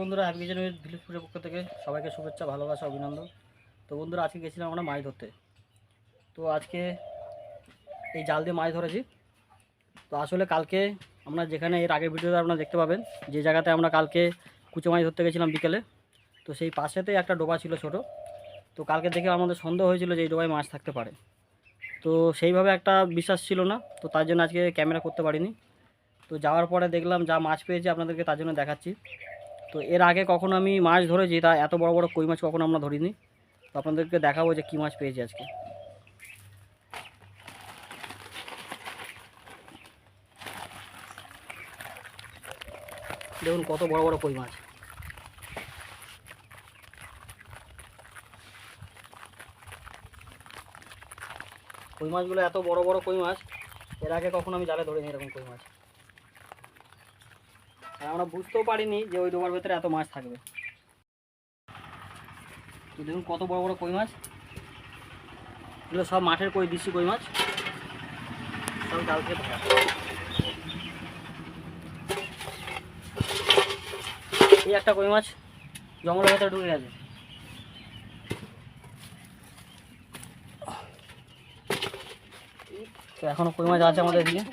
বন্ধুরা happy kitchen with ভিলেজপুরের পক্ষ থেকে সবাইকে শুভেচ্ছা, ভালোবাসা, অভিনন্দন। তো বন্ধুরা আজকে গেছিলাম আমরা মাছ ধরতে। তো আজকে এই জাল দিয়ে মাছ ধরেছি। তো আসলে কালকে আমরা যেখানে এর আগের ভিডিওতে আপনারা দেখতে পাবেন যে জায়গাতে আমরা কালকে কুচো মাছ ধরতে গেছিলাম বিকেলে, তো সেই পাশেতেই একটা ডোবা ছিল ছোট। তো কালকে দেখে আমাদের সন্দেহ হয়েছিল যে এই ডোবায় মাছ থাকতে পারে। তো সেইভাবে একটা বিশ্বাস ছিল না, তো তার জন্য আজকে ক্যামেরা করতে পারিনি। তো যাওয়ার পরে দেখলাম যা মাছ পেয়েছি আপনাদেরকে তার জন্য দেখাচ্ছি। তো এর আগে কখনো আমি মাছ ধরেছি, তা এত বড় বড় কই মাছ কখনো আমরা ধরিনি। তো আপনাদেরকে দেখাবো যে কী মাছ পেয়েছি আজকে। দেখুন কত বড় বড় কই মাছ। কই মাছগুলো এত বড় বড় কই মাছ, এর আগে কখনো আমি জালে ধরিনি এরকম কই মাছ। আর আমরা বুঝতেও পারিনি যে ওই ডোবার ভেতরে এত মাছ থাকবে। তো দেখুন কত বড় বড় কই মাছ, এগুলো সব মাঠের কই, দেশি কই মাছ, সব জাল থেকে ধরা। এই একটা কই মাছ জঙ্গলের ভেতরে ঢুকে গেছে। তো এখনো কই মাছ আছে আমাদের এদিকে।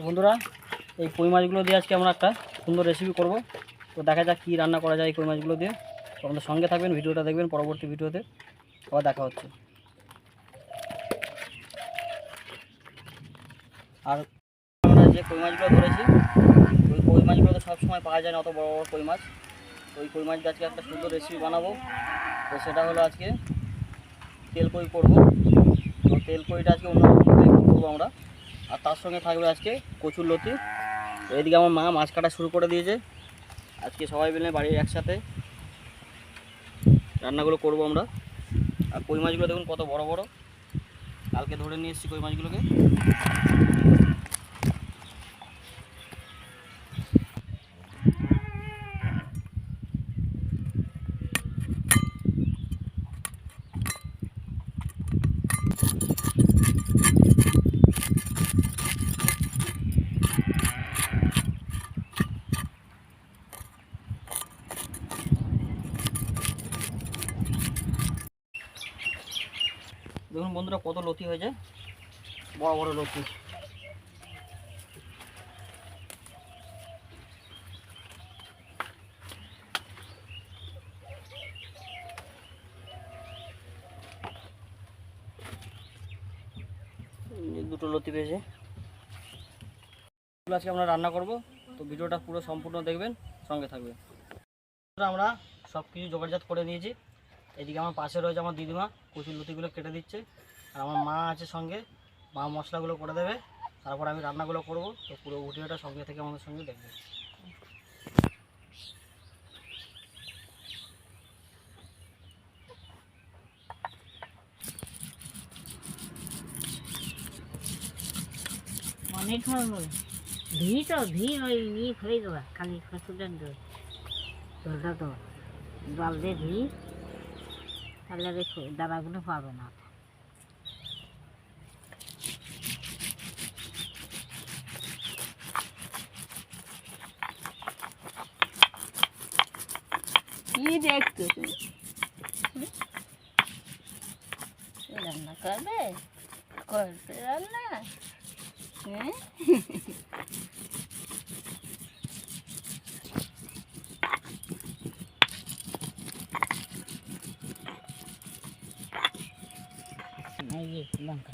বন্ধুরা এই কই মাছগুলো দিয়ে আজকে আমরা একটা সুন্দর রেসিপি করব। তো দেখা যাক কী রান্না করা যায় এই কই মাছগুলো দিয়ে। তো আমাদের সঙ্গে থাকবেন, ভিডিওটা দেখবেন, পরবর্তী ভিডিওতে আবার দেখা হচ্ছে। আর আমরা যে কই মাছগুলো ধরেছি ওই কই মাছগুলো তো সবসময় পাওয়া যায় না, অত বড় বড় কই মাছ। তো ওই কই মাছ দিয়ে আজকে একটা সুন্দর রেসিপি বানাবো। তো সেটা হলো আজকে তেল কই করবো। তো তেল কইটা আজকে অন্যরকমভাবে করবো আমরা। আর তার সঙ্গে থাকবে আজকে কচুর লতি। তো এদিকে আমার মা মাছ কাটা শুরু করে দিয়েছে। আজকে সবাই মিলে বাড়ির একসাথে রান্নাগুলো করবো আমরা। আর কই মাছগুলো দেখুন কত বড় বড়, কালকে ধরে নিয়ে এসেছি কই মাছগুলোকে। দেখুন বন্ধুরা কত লতি হয়েছে, বড় বড় লতি। দুটো লতি পেয়েছে। আজকে আমরা রান্না করব, তো ভিডিওটা পুরো সম্পূর্ণ দেখবেন, সঙ্গে থাকবে। আমরা সব কিছু জোগাড়জাত করে নিয়েছি। এদিকে আমার পাশে রয়েছে আমার দিদিমা, কচুর লতিগুলো কেটে দিচ্ছে। আর আমার মা আছে সঙ্গে, মা মশলাগুলো করে দেবে, তারপর আমি রান্নাগুলো করব। তো পুরো ভিডিওটা সঙ্গে থেকে আমাদের সঙ্গে দেখবেন। অনেক ধি তো ধি ওই নিয়ে ফেলে দেবা খালি সুদান জলটা তো জল দিয়ে ধি, তাহলে রেখে দাদাগুলো পাবে না। কি দেখতো তুমি রান্না করবে, করবে রান্না? হ্যাঁ লঙ্কা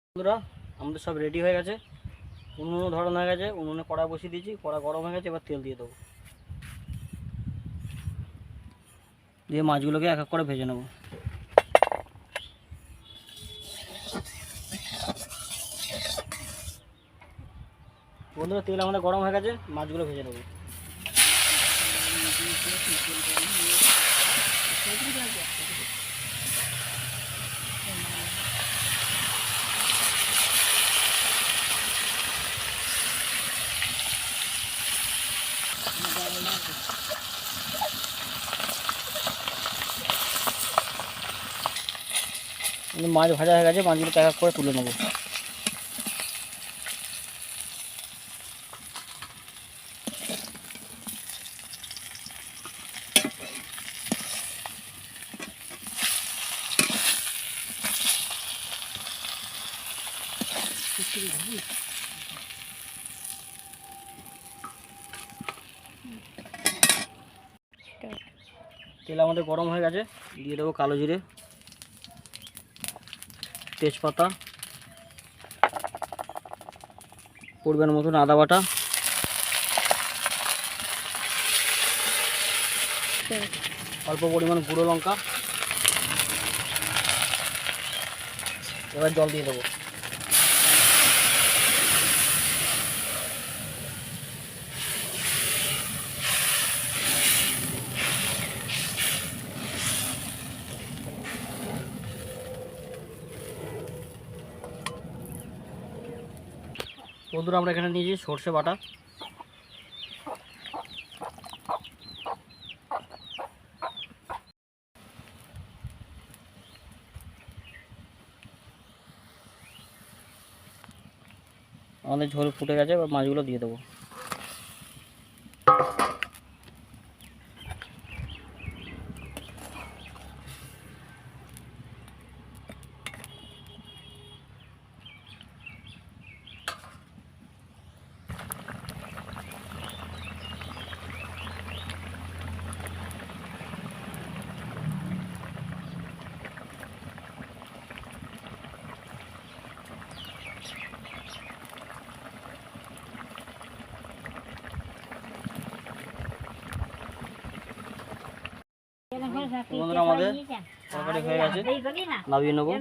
বন্ধুরা আমাদের সব রেডি হয়ে গেছে, উনুনও ধরানো হয়ে গেছে, উনুনে কড়া বসিয়ে দিয়েছি, কড়া গরম হয়ে গেছে। এবার তেল দিয়ে দেবো, দিয়ে মাছগুলোকে এক এক করে ভেজে নেব। বন্ধুরা তেল আমাদের গরম হয়ে গেছে, মাছগুলো ভেজে নেবো। মাছ ভাজা হয়ে গেছে, মাছগুলো এক এক করে তুলে নেবো। তেল আমাদের গরম হয়ে গেছে, দিয়ে দেবো কালো জিরে, তেজপাতা, পরিমাণ মতন আদা বাটা, অল্প পরিমাণ গুঁড়ো লঙ্কা। এবার জল দিয়ে দেবো। বন্ধুরা আমরা এখানে নিয়েছি সর্ষে বাটা, আমাদের ঝোল ফুটে গেছে, এবার মাছগুলো দিয়ে দেবো। বন্ধুরা আমাদের তরকারি হয়ে গেছে, নামিয়ে নেবো।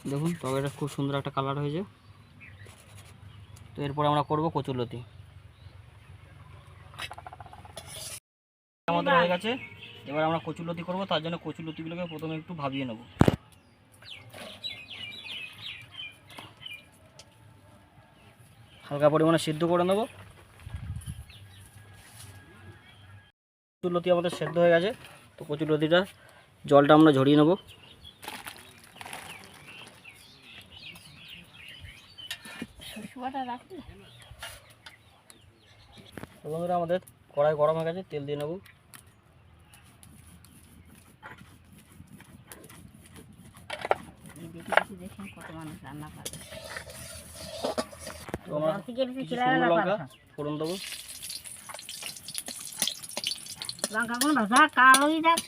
দেখুন তরকারিটা খুব সুন্দর একটা কালার হয়েছে। তো এরপরে আমরা করবো কচুরলতি। আমাদের হয়ে গেছে, এবার আমরা কচুরলতি করবো। তার জন্য কচুরলতিগুলোকে প্রথমে একটু ভাবিয়ে নেব। হালকা পরিমাণে সিদ্ধ করে নেব। কচুরলতি আমাদের সেদ্ধ হয়ে গেছে, তো কচুরলতিটা জলটা আমরা ঝরিয়ে নেব। তো বন্ধুরা আমাদের কড়াই গরম হয়ে গেছে, তেল দিয়ে নেব। লঙ্কা ফোড়ন দেবো। লঙ্কাগুলো ভাজা কালো হয়ে যাক,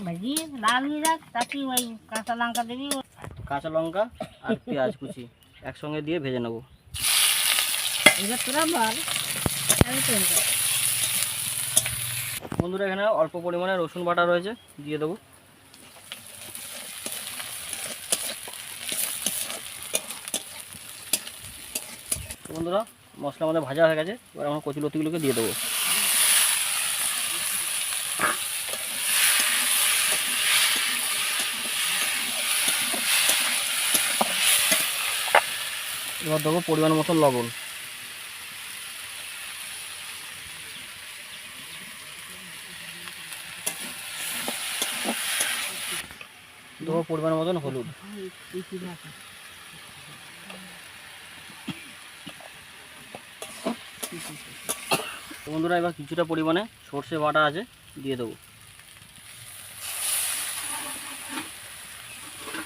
ভাজি লাল হয়ে যাক, তাতে ওই কাঁচা লঙ্কা দিবি। কাঁচা লঙ্কা আর পেঁয়াজ কুচি একসঙ্গে দিয়ে ভেজে নেব। এবার তোরা বল, আমি তৈরি করব। বন্ধুরা এখানে অল্প পরিমাণে রসুন বাটা রয়েছে, দিয়ে দেবো। বন্ধুরা মশলা আমাদের ভাজা হয়ে গেছে, এবার আমরা কচুরলতিগুলোকে দিয়ে দেবো। এবার দেবো পরিমাণ মতন লবণ। দেবো পরিমাণ মতন হলুদ। বন্ধুরা এবার কিছুটা পরিমাণে সর্ষে বাটা আছে, দিয়ে দেবো।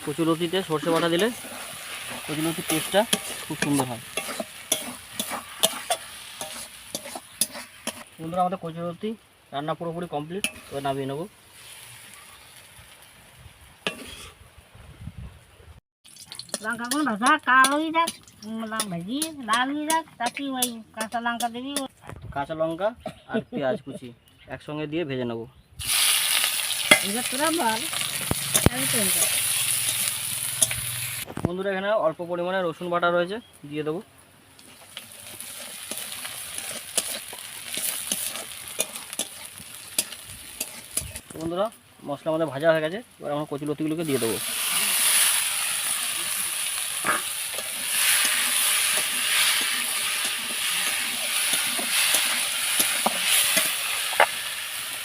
কচুরলতিতে সর্ষে বাটা দিলে কচুরলতির টেস্টটা খুব সুন্দর হয়। বন্ধুরা আমাদের কচুরলতি রান্না পুরোপুরি কমপ্লিট, এবার নামিয়ে নেব। লঙ্কাগুলো ভাজা কালো হয়ে যাক, ভাজি লাল হয়ে যাক, তাতে ওই কাঁচা লঙ্কা দিবি। কাঁচা লঙ্কা আর পেঁয়াজ কুচি একসঙ্গে দিয়ে ভেজে নেব। এবার তোরা বল, বন্ধুরা এখানে অল্প পরিমাণে রসুন বাটা রয়েছে, দিয়ে দেবো। বন্ধুরা মশলা আমাদের ভাজা হয়ে গেছে, এবার আমরা কচুলতিগুলোকে দিয়ে দেবো।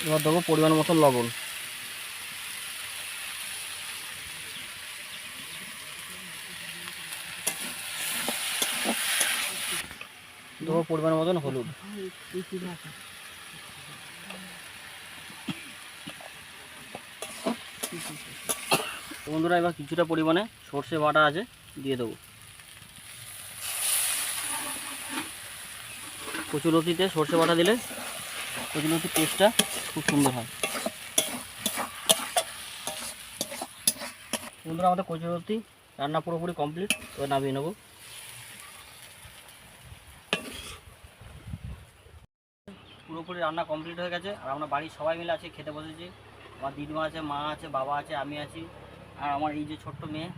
এবার দেবো পরিমাণ মতো লবণ। দেবো পরিমাণ মতন হলুদ। বন্ধুরা এবার কিছুটা পরিমাণে সর্ষে বাটা আছে, দিয়ে দেবো। কচুলতিতে সর্ষে বাটা দিলে কচুলতির টেস্টটা খুব সুন্দর হয়। বন্ধুরা আমাদের কচুলতি রান্না পুরোপুরি কমপ্লিট, এবার নামিয়ে নেবো। পুরোপুরি রান্না কমপ্লিট হয়ে গেছে, আর আমরা বাড়ির সবাই মিলে আছি, খেতে বসেছি। আমার দিদিমা আছে, মা আছে, বাবা আছে, আমি আছি, আর আমার এই যে ছোট্ট মেয়ে,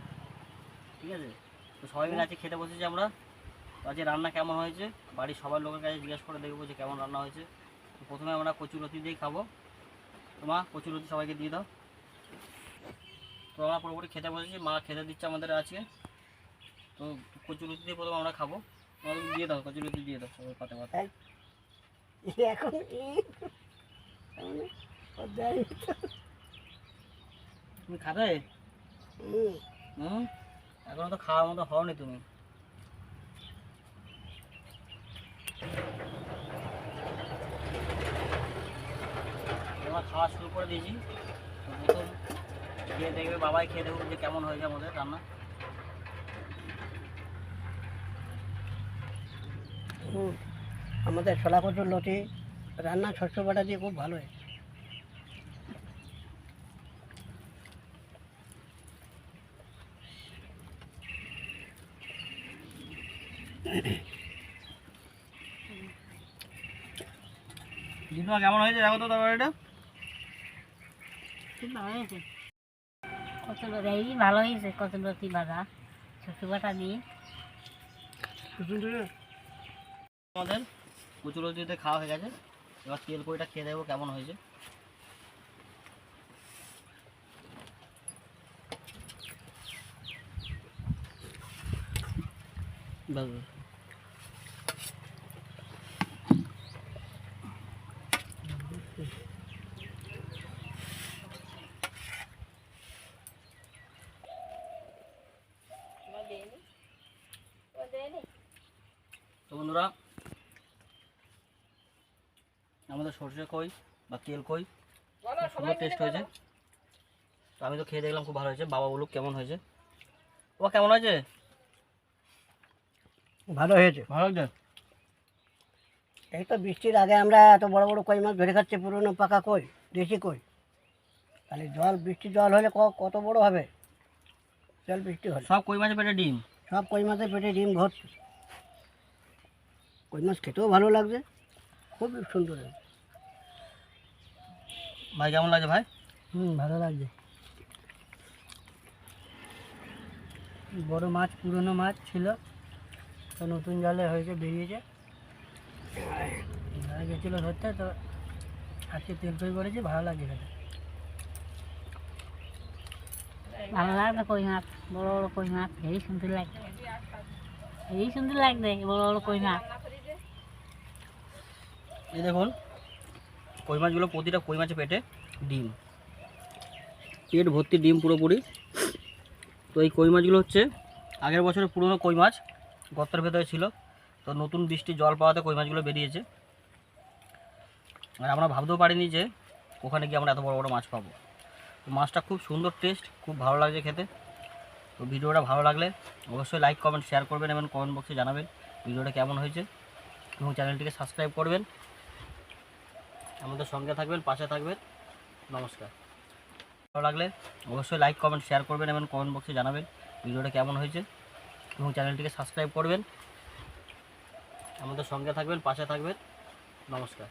ঠিক আছে। তো সবাই মিলে আছি, খেতে বসেছি আমরা। তো আজকে রান্না কেমন হয়েছে বাড়ির সবার লোকের কাছে জিজ্ঞেস করে দেখবো যে কেমন রান্না হয়েছে। তো প্রথমে আমরা কচুলতি দিয়েই খাবো। মা কচুলতি সবাইকে দিয়ে দাও। তো আমরা পুরোপুরি খেতে বসেছি, মা খেতে দিচ্ছে আমাদের আজকে। তো কচুলতি দিয়ে প্রথমে আমরা খাবো। আমাদের দিয়ে দাও, কচুলতি দিয়ে দাও সবাই পাতে পাতে। তুমি খাবে? এখনো তো খাওয়ার মতো হওনি তুমি। আমরা খাওয়া শুরু করে দিয়েছি। প্রথম খেয়ে দেখবে, বাবাই খেয়ে দেখবে যে কেমন হয়েছে আমাদের রান্না। আমাদের ছোলা কচুর লতি রান্না শস্য বাটা দিয়ে খুব ভালো হয়। দিদিমা কেমন হয়েছে দেখো তো তরকারিটা। খুব ভালো হয়েছে, কচুলতি ভালো হয়েছে, কচুলতি ভাজা শস্য বাটা দিয়ে। আমাদের কচুলতিতে খাওয়া হয়ে গেছে, এবার তেল কইটা খেয়ে দেখবো কেমন হয়েছে। তো বন্ধুরা আমাদের সর্ষে কই বা তেল কই সুন্দর টেস্ট হয়েছে। তো আমি তো খেয়ে দেখলাম খুব ভালো হয়েছে, বাবা বলুক কেমন হয়েছে। ও কেমন হয়েছে? ভালো হয়েছে। ভালো হয়েছে। এই তো বৃষ্টির আগে আমরা এত বড় বড় কই মাছ ধরে খাচ্ছি, পুরনো পাকা কই, দেশি কই। তাহলে জল, বৃষ্টি জল হলে কত বড় হবে জল, বৃষ্টি হলে। সব কই মাছের পেটে ডিম। সব কই মাছের পেটে ডিম ভর্তি। কই মাছ খেতেও ভালো লাগছে, খুব সুন্দর লাগছে। ভাই কেমন লাগছে ভাই? ভালো লাগছে। বড় মাছ, পুরনো মাছ ছিল, তো নতুন জালে হয়েছে, বেরিয়েছে। গেছিলো ধরতে, তো আজকে তেল তৈরি করেছি, ভালো লাগছে খেতে। ভালো লাগবে কই মাছ, বড় বড় কই মাছ, হেবি সুন্দর লাগবে, হেবি সুন্দর লাগবে বড় বড় কই মাছ। এই দেখুন কই মাছগুলো, প্রতিটা কই মাছের পেটে ডিম, পেট ভর্তি ডিম পুরোপুরি। তো এই কই মাছগুলো হচ্ছে আগের বছরের পুরনো কই মাছ, গর্তের ভেতরে ছিল। তো নতুন বৃষ্টির জল পাওয়াতে কই মাছগুলো বেরিয়েছে। আর আমরা ভাবতেও পারিনি যে ওখানে গিয়ে আমরা এত বড় বড় মাছ পাবো। তো মাছটা খুব সুন্দর টেস্ট, খুব ভালো লাগছে খেতে। তো ভিডিওটা ভালো লাগলে অবশ্যই লাইক, কমেন্ট, শেয়ার করবেন এবং কমেন্ট বক্সে জানাবেন ভিডিওটা কেমন হয়েছে, এবং চ্যানেলটিকে সাবস্ক্রাইব করবেন। আমাদের সঙ্গে থাকবেন, পাশে থাকবেন। নমস্কার। ভালো লাগলে অবশ্যই লাইক, কমেন্ট, শেয়ার করবেন এবং কমেন্ট বক্সে জানাবেন ভিডিওটা কেমন হয়েছে, এবং চ্যানেলটিকে সাবস্ক্রাইব করবেন। আমাদের সঙ্গে থাকবেন, পাশে থাকবেন। নমস্কার।